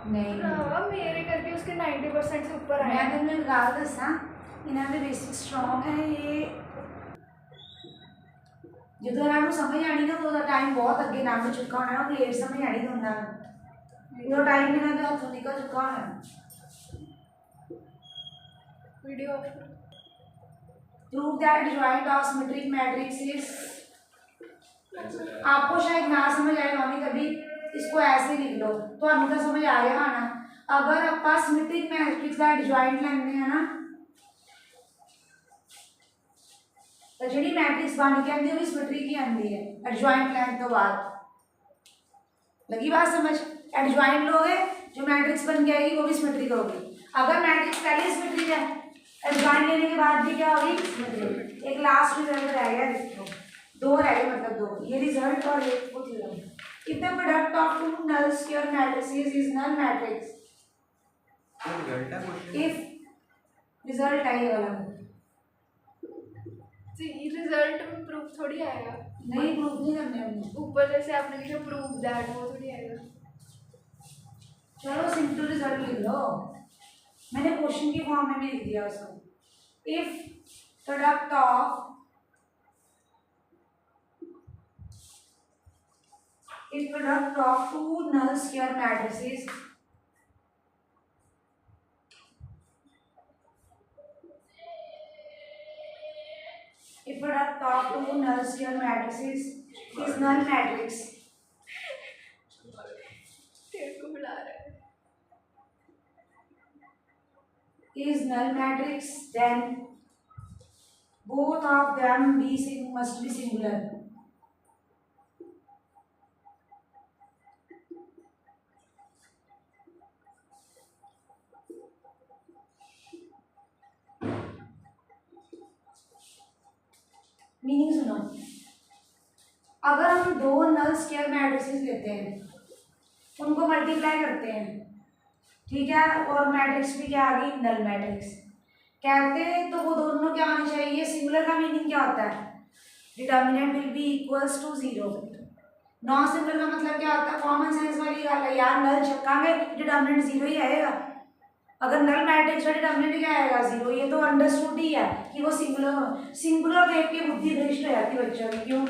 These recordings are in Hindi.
नहीं हाँ, मेरे करके उसके 90% से ऊपर आया। मैं तुम्हें गल दसा इन्हों के बेसिक स्ट्रॉन्ग है ये जो इन्हों समझ आनी ना तो टाइम बहुत अगे लंघ चुका होना वो लेट समझ आनी तो उन्होंने टाइम इन्हों के हथों निकल चुका होना। Video prove that disjoint of symmetric matrix is, आपको शायद ना समझ आए नॉनी कभी इसको ऐसे लिख लो तो आपको तो समझ आ गया ना। अगर आप सिमेट्रिक मैट्रिक्स का डिजॉइंट लेंगे है ना तो जी मैट्रिक्स बन के आती है वो सिमेट्रिक ही आती है एडजॉइंट लैंड तो बाद। लगी बात समझ? एडजॉइंट लोगे जो मैट्रिक्स बन के आएगी वो भी सिमेट्रिक होगी। अगर मैट्रिक्स पहले सिमेट्रिक है एडजॉइंट लेने के बाद भी क्या होगी सिमेट्रिक। एक लास्ट रिजल्ट रह गया देखो, दो रह गए मतलब दो, ये रिजल्ट और एक वो theorem. If the product of two null square matrices is null matrix, if result है ये वाला रिजल्ट में प्रूफ थोड़ी आएगा। नहीं प्रूफ नहीं करने हमने, ऊपर जैसे आपने लिखा प्रूफ दैट वो थोड़ी आएगा। चलो सिंपल रिजल्ट लिख लो, मैंने क्वेश्चन की फॉर्म में भी लिख दिया उसको। If product of two null square matrices is null matrix तेरे को बुला रहा है। is null matrix then both of them must be singular. Meaning सुनो, अगर हम दो नल स्क्वायर मैट्रिसेस लेते हैं उनको मल्टीप्लाई करते हैं ठीक है और मैट्रिक्स भी क्या आ गई नल मैट्रिक्स कहते हैं तो वो दोनों क्या होने चाहिए सिंगुलर। का मीनिंग क्या होता है determinant will be equals to zero. Non singular का मतलब क्या होता है कॉमन सेंस वाली गल है यार, नल छक्का में डिटर्मिनेंट जीरो ही आएगा। अगर नल मैट्रिक्स का डिटर्मिनेंट क्या आएगा जीरो, ये तो अंडरस्टूड ही है कि वो सिंगुलर। सिंगुलर देख के बुद्धि भ्रष्ट हो जाती है बच्चों की, क्यों?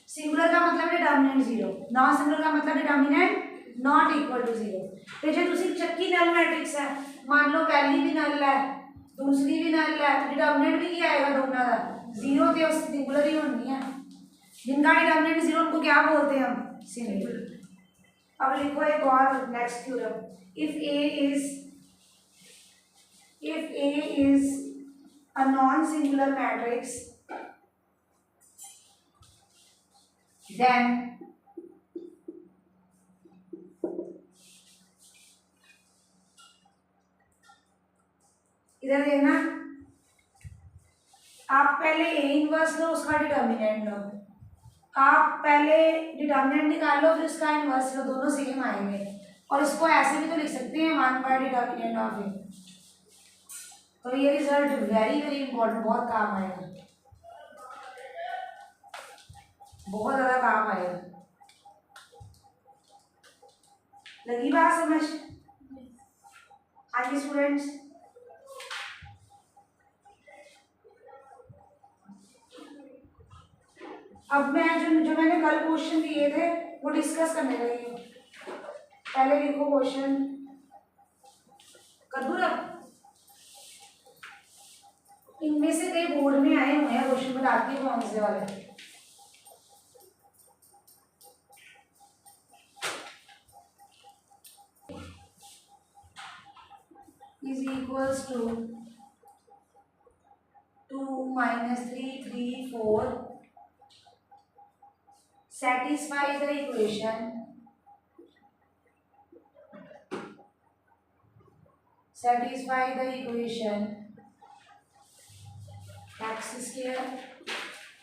सिंगुलर का मतलब डिटर्मिनेंट जीरो, नॉन सिंगुलर का मतलब determinant not equal to zero. तो जो तुसी चक्की नल मैट्रिक्स है मान लो पहली भी नल है दूसरी भी नल है तो डिटर्मिनेंट भी क्या आएगा दोनों का जीरो, तो सिंगुलर ही होनी है। जिनका डिटर्मिनेंट जीरो उनको क्या बोलते हैं हम सिंगुलर। अब लिखो एक और next theorem, if A is a non-singular matrix then इधर देखना आप पहले A इनवर्स लो उसका डिटर्मिनेंट लो, आप पहले डिटर्मिनेंट निकाल लो फिर उसका इनवर्स लो, दोनों सेम आएंगे। और इसको ऐसे भी तो लिख सकते हैं 1 बाय डिटर्मिनेंट ऑफ A। तो ये रिजल्ट वेरी वेरी इंपॉर्टेंट, बहुत काम आएगा, बहुत ज़्यादा काम आएगा। लगी बात समझ? हाँ जी स्टूडेंट्स, अब मैं जो मैंने कल क्वेश्चन दिए थे वो डिस्कस करने लगी हूँ। पहले लिखो क्वेश्चन कर दूँ ना, इनमें से कई बोर्ड में आए हुए हैं क्वेश्चन, बताती हूँ कौन से वाले। is equals to 2 minus 3 3 4 satisfy the equation x square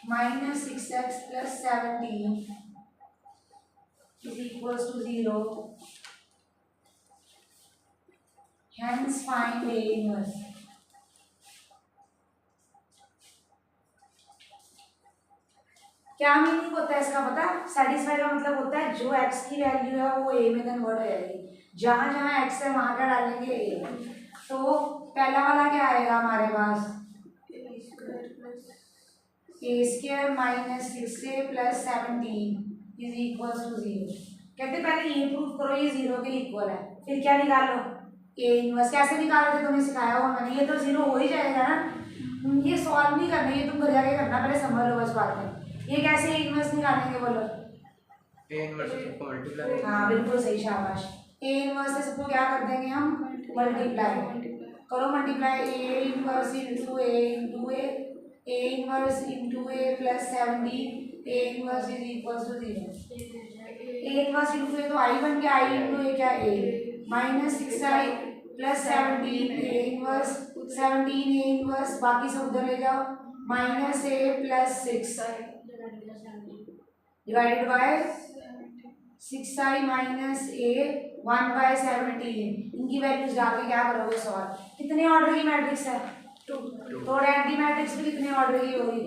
minus 6x plus 17 is equals to 0, hence find A inverse। क्या मीनिंग होता है इसका पता? सेटिस्फाई का मतलब होता है जो x की वैल्यू है वो A में कन्वर्ट हो जाएगी। जहाँ जहाँ एक्स है वहाँ क्या डालेंगे ए। तो पहला वाला क्या आएगा हमारे पास, a square minus 6a plus 17 is equal to 0। कहते पहले ये प्रूव करो ये 0 के इक्वल है, फिर क्या निकालो ए इनवर्स। कैसे निकाले थे तुम्हें सिखाया हुआ मैंने, ये तो 0 हो ही जाएगा ना। ये सॉल्व नहीं करना, ये तुम घर जाके करना, पहले समझ लो बस बात है। ये कैसे ए इनवर्स निकालेंगे बोलो, ए इनवर्स को मल्टीप्लाई। हाँ बिल्कुल सही, शाबाश। ए इनवर्स से सबको क्या कर देंगे हम, मल्टीप्लाई करो, multiply A inverse into A inverse into A plus 17 A inverse is equal to 0। A inverse into A तो आई बन गया, आई इंटू ए क्या A minus 6i plus 17 A inverse 17 A inverse, बाकी सब उधर ले जाओ, minus A plus 6 divided by 6i minus A 1/17। इनकी वैल्यूज डाल के क्या करोगे सॉल्व। कितने ऑर्डर की मैट्रिक्स है, 2। तो रैंक की मैट्रिक्स भी कितने ऑर्डर की होगी,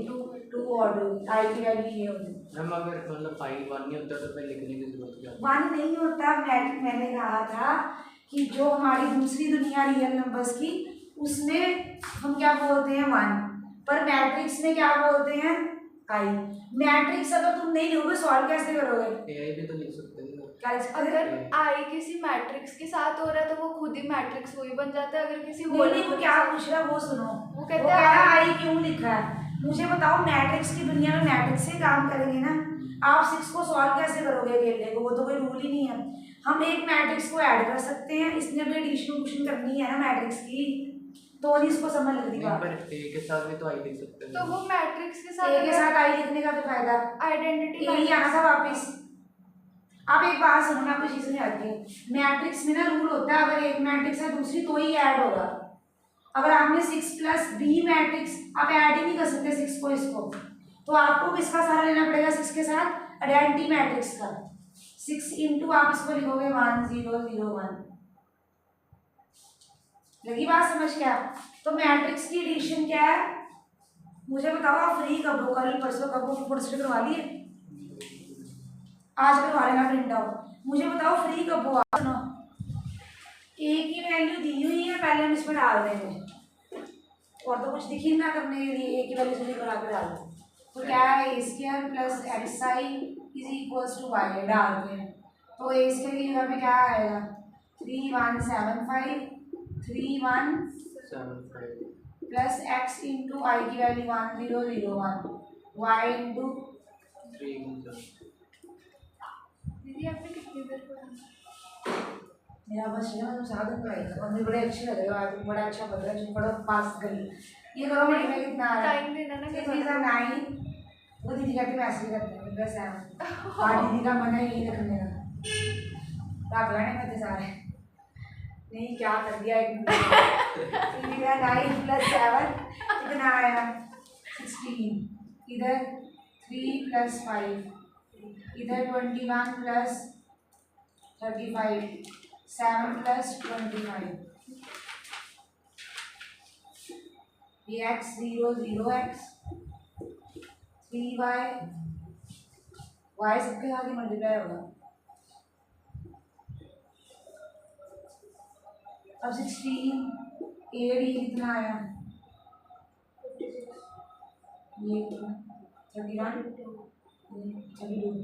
2 ऑर्डर की। आई की वैल्यू ये होगी। मैम अगर मतलब आई 1 नहीं होता तो फिर लिखने की जरूरत क्या है? 1 नहीं होता, मैंने कहा था कि जो हमारी दूसरी दुनिया रियल नंबर्स की, उसमें हम क्या बोलते हैं 1, पर मैट्रिक्स में क्या बोलते हैं आई। मैट्रिक्स अगर तुम नहीं लिखोगे सॉल्व कैसे करोगे, एआई भी तो लिख सकते हैं। अगर आई किसी मैट्रिक्स के साथ हो रहा है तो वो खुद ही मैट्रिक्स वही बन जाता है। अगर किसी नहीं वो क्या पूछ रहा है वो सुनो, वो कहते हैं आई क्यों लिखा है। मुझे बताओ मैट्रिक्स की दुनिया में मैट्रिक्स से काम करेंगे ना, आप 6 को सॉल्व कैसे करोगे अकेले को, वो तो कोई रूल ही नहीं है। हम एक मैट्रिक्स को ऐड कर सकते हैं, इसने भी एडिशन करनी है ना मैट्रिक्स की, तो नहीं इसको समझ लगती बात। पर ए के साथ भी तो आई लिख सकते हैं। तो वो मैट्रिक्स के साथ ए के साथ आई लिखने का तो फायदा, आइडेंटिटी यही आना था वापिस। आप एक बात सुनो, मैं आपको चीज समझाती हूँ। मैट्रिक्स में ना रूल होता है, अगर एक मैट्रिक्स है दूसरी तो ही ऐड होगा। अगर आपने 6 प्लस बी मैट्रिक्स, आप ऐड ही नहीं कर सकते 6 को इसको, तो आपको किसका सहारा लेना पड़ेगा 6 के साथ, आइडेंटिटी मैट्रिक्स का। 6 इंटू आप इसको लिखोगे 1 0 0 1। लगी बात समझ क्या। तो मैट्रिक्स की एडिशन क्या है, मुझे बताओ आप फ्री कब हो, कल परसों कब हो, फोटोस्टेट करवा लिए, आज करवा लेना प्रिंट आउट। मुझे बताओ फ्री कब हो, सुनो ए की वैल्यू दी हुई है, पहले हम इसमें डाल देंगे, और तो कुछ दिख ही ना करने के लिए, ए की वैल्यू से बना के डाल दो। तो क्या है A square plus X I is equals to Y डालते हैं। तो ए स्क्वायर की जगह पे क्या आएगा 3175 31 प्लस एक्स इंटू आई की वैल्यू 1001 वाई इंटू 3। दीदी आपने कितनी देर पढ़ा? मेरा बस है मैं साथ में पढ़ाई कर, और मुझे बड़े अच्छे लग रहे हो, आज बड़ा अच्छा पढ़ रहा है, जो पढ़ो पास कर लिया। ये करो मेरे में कितना आ रहा है, टाइम देना ना दीदी का 9। वो दीदी कहती मैं ऐसे ही करती हूँ बस है, और दीदी का मन है यही रखने का, रात लाने में सारे नहीं क्या कर दिया एक दीदी का 9 प्लस 7 कितना आया 16, इधर 3 प्लस 5, इधर 21 प्लस 35, 7 प्लस 25, ये x 0 0 x 3y y सबके साथ ही मल्टीप्लाई होगा। अब 16 8 ये कितना आया, ये 31 32।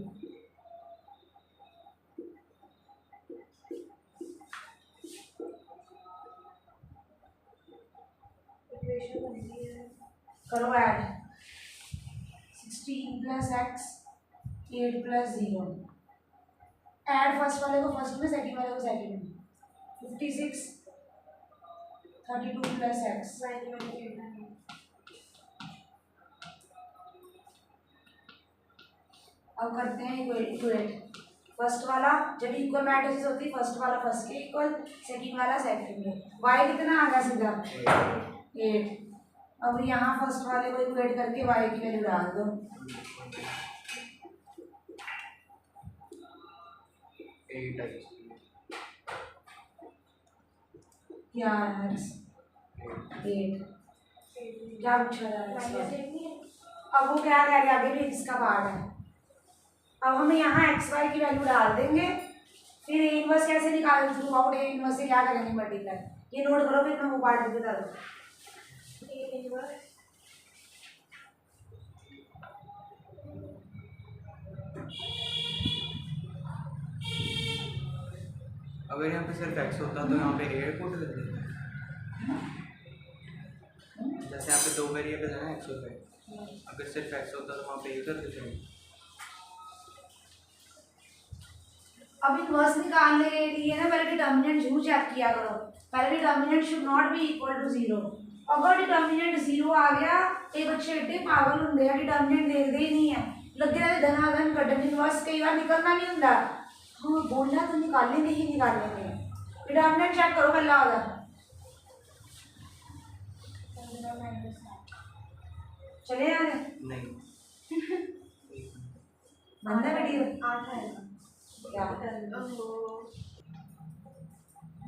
करो add 16 plus x 8 plus 0, add first वाले को फर्स्ट में, सेकंड वाले को सेकंड में, 56 32 प्लस एक्स। अब करते हैं इक्वलेट। फर्स्ट वाला जब इक्वल मैट्रिक्स होती है, फर्स्ट वाला फर्स्ट के इक्वल, सेकंड वाला सेकंड में। वाई कितना आ गया सीधा 8। अब यहाँ फर्स्ट वाले को इक्वेट करके वाई की वैल्यू डाल दो, क्या है 8। क्या पूछा जा रहा है, अब वो क्या कह रहे आगे भी इसका पार्ट है। अब हम यहाँ एक्स वाई की वैल्यू डाल देंगे, फिर ए इनवर्स कैसे निकाल थ्रू आउट ए इनवर्स से क्या करेंगे मल्टीप्लाई, ये नोट करो फिर मैं वो पार्ट भी बता दूँ। ए इनवर्स अगर यहाँ पे सिर्फ एक्स होता तो यहाँ पे ए पुट कर देते। जैसे यहाँ पे दो वेरिएबल है ना एक्स और वाई, अगर सिर्फ एक्स होता तो वहाँ पे ए कर देते। अब इनवर्स निकालने के लिए ना पहले डिटर्मिनेंट जरूर चेक किया करो। पहले determinant should not be equal to 0। अगर डिटर्मिनेंट 0 आ गया तो बच्चे एड्डे पागल होंगे हैं, डिटर्मिनेंट देखते ही नहीं है, लगे रहते धनाधन कटन। इनवर्स कई बार निकलना नहीं होता, हाँ बोलना तो निकालेंगे ही निकालेंगे। डिटर्मिनेंट चेक करो पहला होगा, चले आगे नहीं बंद है वीडियो 8 आएगा क्या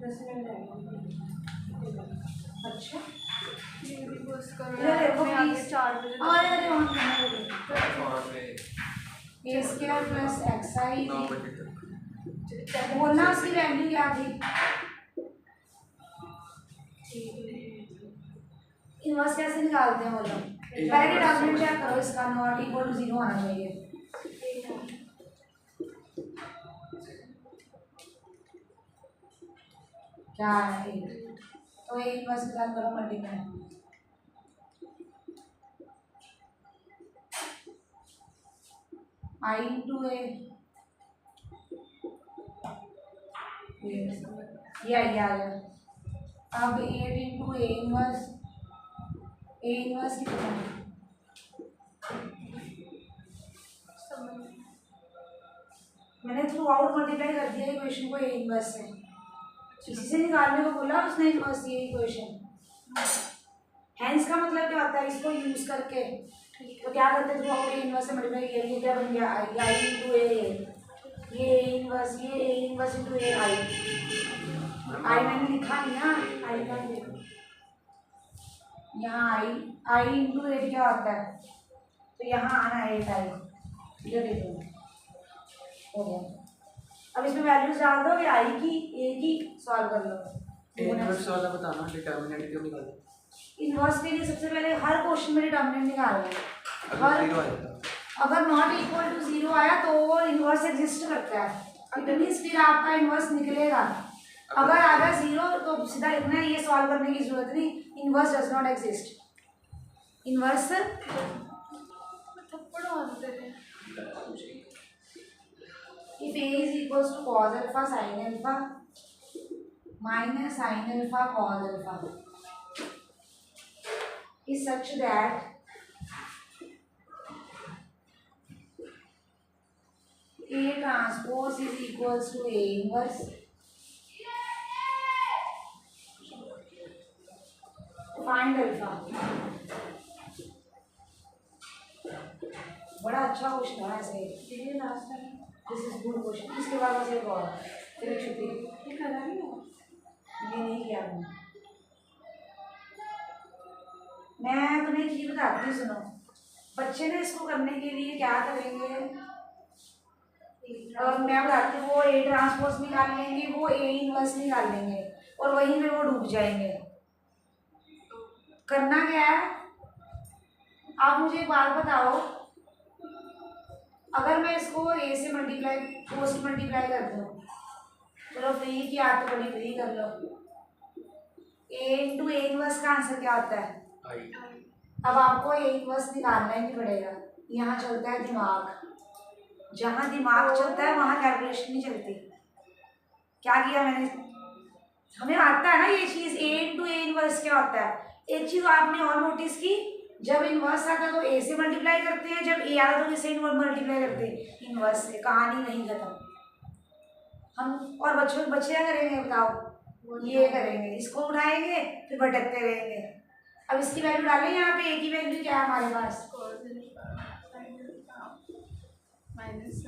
10 मिनट आएगा। अच्छा ये भी बस करो इधर देखो मैं आगे प्लीज। 4 बजे और अरे ऑन करना वीडियो। और पे ए स्क्वायर प्लस एक्स आई 9 बजे तक। बोलना उसकी वैल्यू क्या थी। इनवर्स कैसे निकालते हैं बोलो, पहले डिटर्मिनेंट चेक करो इसका, नॉट इक्वल टू 0 आना चाहिए। क्या है ये? तो ये इनवर्स के साथ करो मल्टीप्लाई। आई इंटू ए, ये आ गया। अब 8 into A inverse, A inverse कितना है? मैंने थ्रू आउट मल्टीप्लाई कर दिया इक्वेशन को ए इनवर्स से, इसी से निकालने को बोला उसने इनवर्स ये इक्वेशन। हैंस का मतलब क्या होता है, इसको यूज करके तो क्या करते थे, थ्रू आउट ए इनवर्स से मल्टीप्लाई किया, ये क्या बन गया आई इंटू ए, ये इनवर्स, ये ए इनवर्स इंटू ए आई। आई मैंने लिखा नहीं ना, आई का देखो यहाँ आई इंटू एट क्या होता है, तो यहाँ आना 8 आई, इधर देखो हो गया। अब इसमें वैल्यूज डाल दो, आई की ए की सॉल्व कर लो। इनवर्स वाला बताना डिटर्मिनेंट क्यों निकाला। इनवर्स के लिए सबसे पहले हर क्वेश्चन में डिटर्मिनेंट निकालना है। अगर 0 आ जाता अगर नॉट इक्वल टू 0 आया तो वो इनवर्स एग्जिस्ट करता है, इट मींस फिर आपका इनवर्स निकलेगा। अगर आ गया 0 तो सीधा लिखना है, ये सॉल्व करने की जरूरत नहीं, inverse does not exist. Inverse थप्पड़ मारते थे। if a is equals to cos alpha sin alpha minus sin alpha cos alpha is such that A transpose is equals to A inverse find alpha। बड़ा अच्छा क्वेश्चन है ऐसे, ये last time this is good question. इसके बाद बस एक और, फिर छुट्टी। ये करा नहीं हो। ये नहीं किया मैं तुम्हें एक चीज बताती हूँ, सुनो। बच्चे ने इसको करने के लिए क्या करेंगे, मैं बताती हूँ, वो ए ट्रांसपोज निकाल लेंगे, वो ए इनवर्स निकाल लेंगे और वहीं में वो डूब जाएंगे। करना क्या है, आप मुझे एक बात बताओ, अगर मैं इसको ए से मल्टीप्लाई, पोस्ट मल्टीप्लाई कर दूँ, चलो फ्री की आदत बड़ी फ्री कर लो, ए इंटू ए इनवर्स का आंसर क्या होता है आई। अब आपको ए इनवर्स निकालना ही पड़ेगा। यहाँ चलता है दिमाग, जहाँ दिमाग चलता है वहाँ कैलकुलेशन नहीं चलती। क्या किया मैंने, हमें आता है ना ये चीज़, ए इंटू ए इनवर्स क्या होता है। एक चीज़ आपने और नोटिस की, जब इनवर्स आता तो ए से मल्टीप्लाई करते हैं, जब ए आता तो इसे इनवर्स मल्टीप्लाई करते हैं इनवर्स से। कहानी नहीं खत्म। हम और बच्चे क्या करेंगे बताओ, ये करेंगे, इसको उठाएंगे फिर भटकते रहेंगे। अब इसकी वैल्यू डालें यहाँ पे, ए की वैल्यू क्या है हमारे पास, माइनस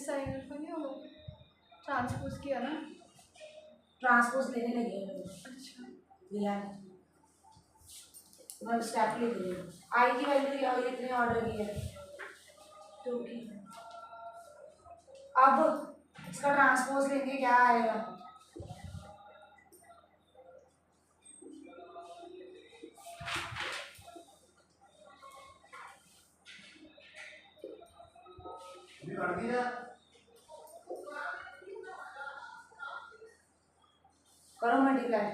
साइन अल्फा नहीं होगा, ट्रांसपोज किया ना। ट्रांसपोज लेने लगे हैं। अच्छा लिया है। मैं स्टेप लिख रही हूँ। आई की वैल्यू क्या हुई, इतने ऑर्डर की है 2 की। अब इसका ट्रांसपोज लेंगे, क्या आएगा? करो multiply.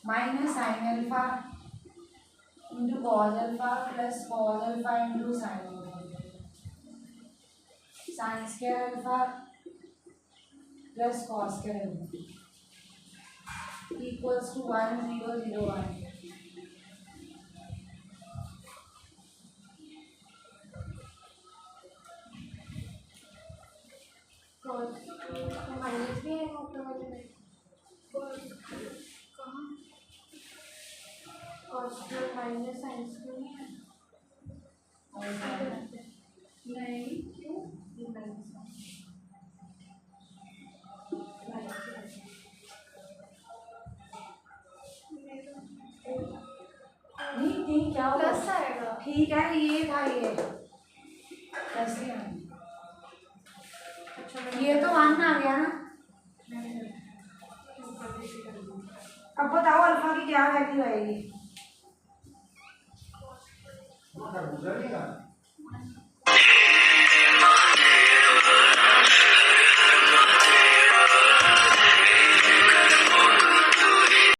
Minus sine alpha into cos alpha plus cos alpha into sine alpha, sine square alpha plus cos square alpha equals to 1 0 0 1। Minus भी है ऊपर वाले में। कहाँ? कॉस माइनस साइन स्क्वायर नहीं है? नहीं, क्यों? ये माइनस नहीं नहीं, क्या होगा? प्लस आएगा। ठीक है, ये था ये ऐसे है। अच्छा, ये तो 1 आ गया ना। अब बताओ अल्फा की क्या वैल्यू आएगी?